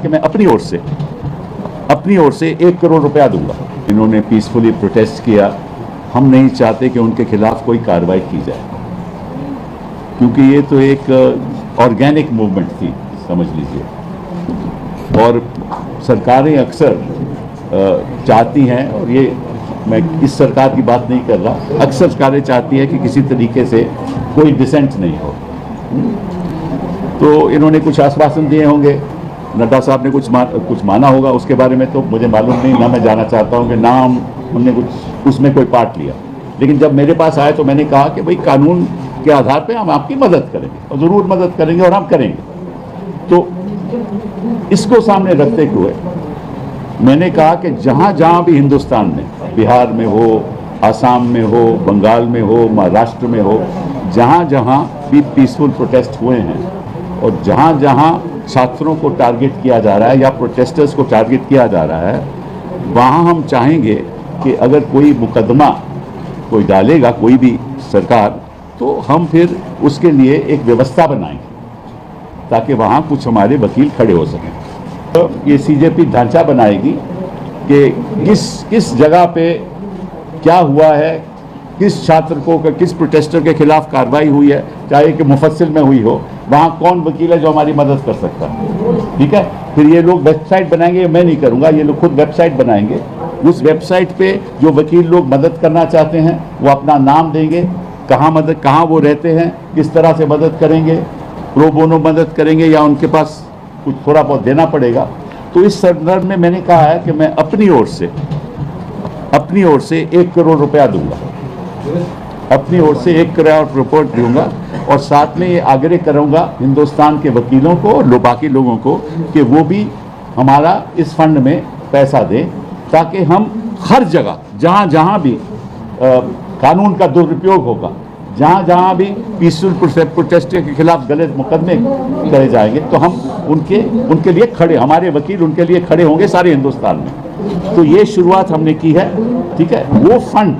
कि मैं अपनी ओर से 1 करोड़ रुपया दूंगा। इन्होंने पीसफुली प्रोटेस्ट किया। हम नहीं चाहते कि उनके खिलाफ कोई कार्रवाई की जाए, क्योंकि ये तो एक ऑर्गेनिक मूवमेंट थी, समझ लीजिए। और सरकारें अक्सर चाहती हैं, और ये मैं इस सरकार की बात नहीं कर रहा, अक्सर सरकारें चाहती हैं कि किसी तरीके से कोई डिसेंट नहीं हो। तो इन्होंने कुछ आश्वासन दिए होंगे, नड्डा साहब ने कुछ माना होगा, उसके बारे में तो मुझे मालूम नहीं, ना मैं जाना चाहता हूं कि ना हमने कुछ उसमें कोई पार्ट लिया। लेकिन जब मेरे पास आए तो मैंने कहा कि भाई कानून के आधार पे हम आपकी मदद करेंगे, और ज़रूर मदद करेंगे, और हम करेंगे। तो इसको सामने रखते हुए मैंने कहा कि जहाँ जहाँ भी हिंदुस्तान में, बिहार में हो, आसाम में हो, बंगाल में हो, महाराष्ट्र में हो, जहाँ जहाँ भी पीसफुल प्रोटेस्ट हुए हैं और जहाँ जहाँ छात्रों को टारगेट किया जा रहा है या प्रोटेस्टर्स को टारगेट किया जा रहा है, वहाँ हम चाहेंगे कि अगर कोई मुकदमा कोई डालेगा, कोई भी सरकार, तो हम फिर उसके लिए एक व्यवस्था बनाएंगे ताकि वहाँ कुछ हमारे वकील खड़े हो सकें। तो ये सीजेपी ढांचा बनाएगी कि किस जगह पे क्या हुआ है, किस छात्र को, किस प्रोटेस्टर के खिलाफ कार्रवाई हुई है, चाहे कि मुफस्सिल में हुई हो, वहाँ कौन वकील है जो हमारी मदद कर सकता है। ठीक है, फिर ये लोग वेबसाइट बनाएंगे, मैं नहीं करूँगा, ये लोग खुद वेबसाइट बनाएंगे। उस वेबसाइट पे जो वकील लोग मदद करना चाहते हैं वो अपना नाम देंगे, कहाँ वो रहते हैं, किस तरह से मदद करेंगे, प्रो बोनो मदद करेंगे या उनके पास कुछ थोड़ा बहुत देना पड़ेगा। तो इस संदर्भ में मैंने कहा है कि मैं अपनी ओर से 1 करोड़ रुपया दूंगा, अपनी ओर से 1 करोड़ रुपये दूंगा, और साथ में ये आग्रह करूंगा हिंदुस्तान के वकीलों को और बाकी लोगों को कि वो भी हमारा इस फंड में पैसा दें, ताकि हम हर जगह जहाँ जहाँ भी कानून का दुरुपयोग होगा, जहाँ जहाँ भी पीसफुल प्रोटेस्ट के खिलाफ गलत मुकदमे करे जाएंगे, तो हम उनके लिए खड़े, हमारे वकील उनके लिए खड़े होंगे सारे हिंदुस्तान में। तो ये शुरुआत हमने की है। ठीक है, वो फंड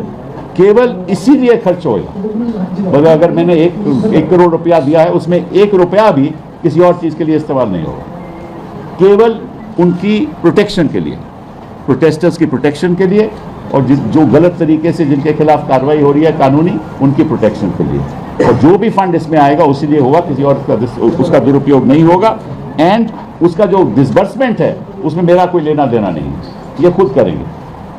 केवल इसीलिए खर्च होगा, मगर अगर मैंने 1 करोड़ रुपया दिया है, उसमें 1 रुपया भी किसी और चीज़ के लिए इस्तेमाल नहीं होगा, केवल उनकी प्रोटेक्शन के लिए, प्रोटेस्टर्स की प्रोटेक्शन के लिए, और जो गलत तरीके से जिनके खिलाफ कार्रवाई हो रही है कानूनी, उनकी प्रोटेक्शन के लिए। और जो भी फंड इसमें आएगा उसी लिए होगा, किसी और उसका दुरुपयोग नहीं होगा। एंड उसका जो डिसबर्समेंट है उसमें मेरा कोई लेना देना नहीं है, ये खुद करेंगे।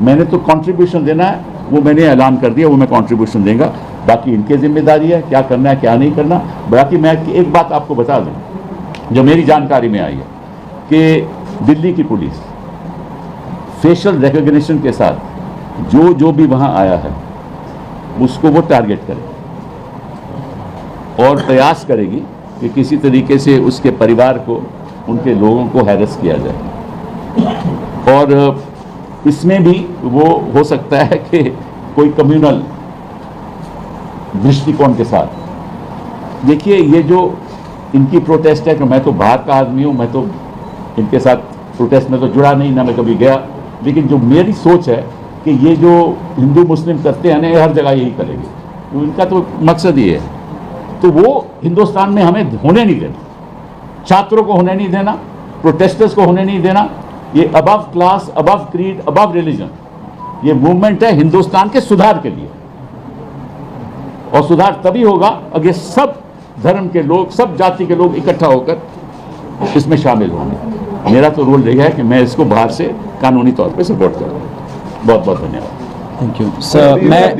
मैंने तो कंट्रीब्यूशन देना है, वो मैंने ऐलान कर दिया, वो मैं कंट्रीब्यूशन देंगे, बाकी इनकी जिम्मेदारी है क्या करना है क्या नहीं करना। बाकी मैं एक बात आपको बता दूं जो मेरी जानकारी में आई है कि दिल्ली की पुलिस फेशियल रिकॉग्निशन के साथ जो भी वहां आया है उसको वो टारगेट करे और प्रयास करेगी कि किसी तरीके से उसके परिवार को, उनके लोगों को हैरेस किया जाए। और इसमें भी वो हो सकता है कि कोई कम्युनल दृष्टिकोण के साथ। देखिए, ये जो इनकी प्रोटेस्ट है, कि मैं तो बाहर का आदमी हूँ, मैं तो इनके साथ प्रोटेस्ट में तो जुड़ा नहीं, ना मैं कभी गया, लेकिन जो मेरी सोच है कि ये जो हिंदू मुस्लिम करते हैं ना, हर जगह यही करेंगे, तो इनका तो मकसद ये है। तो वो हिंदुस्तान में हमें होने नहीं देना, छात्रों को होने नहीं देना, प्रोटेस्टर्स को होने नहीं देना। ये above class, above creed, above religion, ये मूवमेंट है हिंदुस्तान के सुधार के लिए, और सुधार तभी होगा अगर सब धर्म के लोग, सब जाति के लोग इकट्ठा होकर इसमें शामिल होंगे। मेरा तो रोल रहा है कि मैं इसको बाहर से कानूनी तौर पे सपोर्ट करूँ। बहुत बहुत धन्यवाद। Thank you sir. मैं